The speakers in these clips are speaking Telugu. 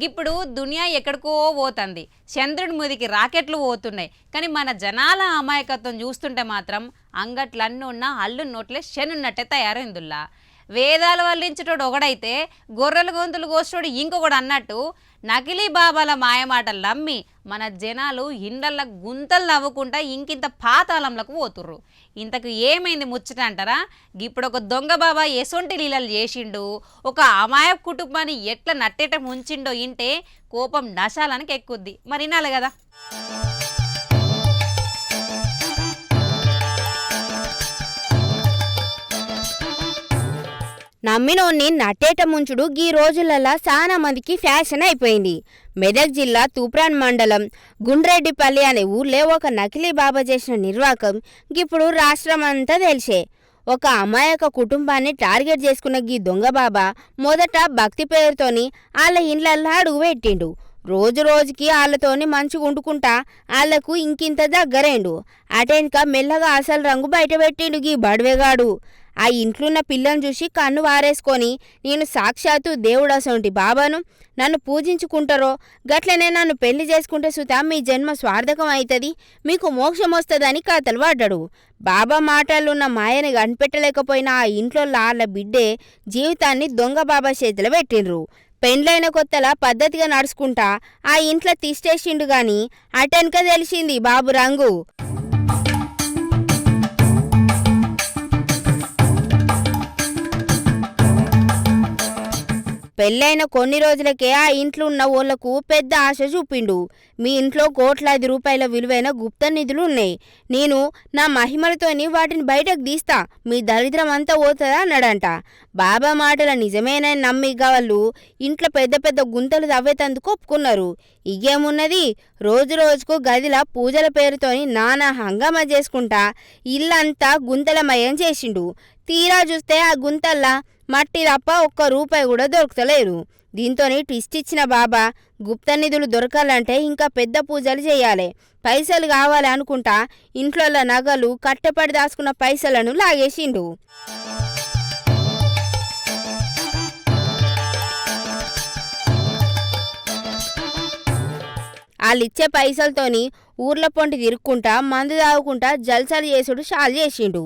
ఇప్పుడు దునియా ఎక్కడికో పోతుంది, చంద్రుడి మీదికి రాకెట్లు పోతున్నాయి. కానీ మన జనాల అమాయకత్వం చూస్తుంటే మాత్రం అంగట్లన్నీ ఉన్న అల్లు నోట్లే శనున్నట్టే తయారైందుల్లా. వేదాలు వల్లించేటోడు ఒకడైతే గొర్రెల గొంతులు కోసేటోడు ఇంకొకడు అన్నట్టు నకిలీ బాబాల మాయమాటలు నమ్మి మన జనాలు ఇండ్లల్ల గుంతలు నవ్వుకుంటా ఇంకింత పాతాళంలకు పోతుర్రు. ఇంతకు ఏమైంది ముచ్చట అంటారా? ఇప్పుడు ఒక దొంగ బాబా ఎసొంటి లీలలు చేసిండు, ఒక అమాయ కుటుంబాన్ని ఎట్లా నట్టేట ముంచిండో ఇంటే కోపం నశాలానికి ఎక్కుద్ది. మరి వినాలి కదా. నమ్మినోన్ని నట్టేట ముంచుడు గీ రోజులలా చాలా మందికి ఫ్యాషన్ అయిపోయింది. మెదక్ జిల్లా తూప్రాన్ మండలం గుండ్రెడ్డిపల్లి అనే ఊర్లో ఒక నకిలీ బాబా చేసిన నిర్వాకం ఇప్పుడు రాష్ట్రమంతా తెలిసే. ఒక అమాయక కుటుంబాన్ని టార్గెట్ చేసుకున్న గీ దొంగ బాబా మొదట భక్తి పేరుతోని వాళ్ళ ఇండ్లల్లా అడుగు పెట్టిండు. రోజు రోజుకి వాళ్ళతోని మంచిగా వండుకుంటా వాళ్లకు ఇంకింత దగ్గరేండు. అటెన్క మెల్లగా అసలు రంగు బయట పెట్టిండు గీ బడివేగాడు. ఆ ఇంట్లున్న పిల్లని చూసి కన్ను వారేసుకొని, నేను సాక్షాత్తు దేవుడసొంటి బాబాను, నన్ను పూజించుకుంటారో గట్లనే నన్ను పెళ్లి చేసుకుంటే సుతా మీ జన్మ స్వార్థకం అవుతుంది, మీకు మోక్షం వస్తుందని కథలు పడ్డాడు. బాబా మాటలున్న మాయని కనిపెట్టలేకపోయిన ఆ ఇంట్లో వాళ్ళ బిడ్డే జీవితాన్ని దొంగ బాబా చేతిలో పెట్టిండ్రు. పెండ్లైన కొత్తలా పద్ధతిగా నడుచుకుంటా ఆ ఇంట్లో తీసేసిండు గాని అటెన్క తెలిసింది బాబు రంగు. పెళ్ళైన కొన్ని రోజులకే ఆ ఇంట్లో ఉన్న ఓళ్లకు పెద్ద ఆశ చూపిండు. మీ ఇంట్లో కోట్లాది రూపాయల విలువైన గుప్త నిధులు ఉన్నాయి, నేను నా మహిమలతోని వాటిని బయటకు తీస్తా, మీ దరిద్రం అంతా పోతుందా అన్నాడంట. బాబా మాటల నిజమేనని నమ్మిగా వాళ్ళు ఇంట్లో పెద్ద పెద్ద గుంతలు తవ్వేతందుకు ఒప్పుకున్నారు. ఇగేమున్నది, రోజు రోజుకు గదిలా పూజల పేరుతోని నానా హంగామా చేసుకుంటా ఇల్లంతా గుంతలమయం చేసిండు. తీరా చూస్తే ఆ గుంతల్లా మట్టి తప్ప ఒక్క రూపాయి కూడా దొరకలేదు. దీంతోని ట్విస్ట్ ఇచ్చిన బాబా గుప్త నిధులు దొరకాలంటే ఇంకా పెద్ద పూజలు చేయాలి, పైసలు కావాలి అనుకుంటా ఇంట్లో నగలు కట్టెపడి దాచుకున్న పైసలను లాగేసిండు. వాళ్ళిచ్చే పైసలతోని ఊర్ల పొంటి తిరుక్కుంటా మందు తాగుకుంటా జల్సాలు చేసుడు షాలు చేసిండు.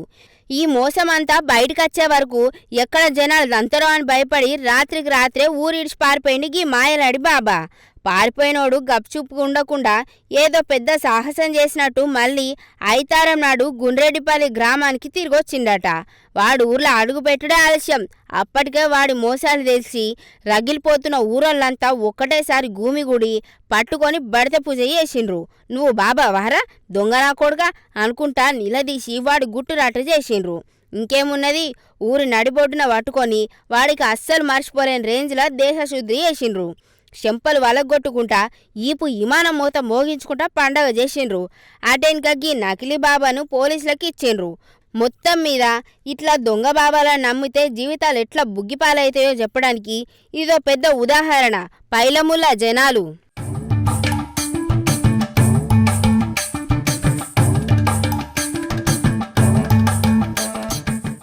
ఈ మోసమంతా బయటకొచ్చే వరకు ఎక్కడ జనాలు దంతరో అని భయపడి రాత్రికి రాత్రే ఊరిడిచి పారిపోయింది గీ మాయలాడి బాబా. పారిపోయినోడు గప్చుప్పు ఉండకుండా ఏదో పెద్ద సాహసం చేసినట్టు మళ్ళీ ఐతారం నాడు గుండ్రెడ్డిపల్లి గ్రామానికి తిరిగొచ్చిండట. వాడు ఊర్లో అడుగు పెట్టుడే ఆలస్యం. అప్పటికే వాడి మోసాలు తెలిసి రగిలిపోతున్న ఊరోళ్ళంతా ఒక్కటేసారి గూమిగుడి పట్టుకొని బడిత పూజ చేసిండ్రు. నువ్వు బాబా వారా దొంగనా కొడుగా అనుకుంటా నిలదీసి వాడి గుట్టురాట చేసిండ్రు. ఇంకేమున్నది, ఊరి నడిబొడ్డున పట్టుకొని వాడికి అస్సలు మర్చిపోలేని రేంజ్లో దేహశుద్ధి చేసిండ్రు. చెంపలు వలగొట్టుకుంటా ఈపు విమానం మూత మోగించుకుంటా పండగ చేసిండ్రు. అటెన్కగ్గి నకిలీ బాబాను పోలీసులకి ఇచ్చిండ్రు. మొత్తం మీద ఇట్లా దొంగ బాబాలను నమ్మితే జీవితాలు ఎట్లా బుగ్గిపాలవుతాయో చెప్పడానికి ఇదో పెద్ద ఉదాహరణ. పైలముల జనాలు.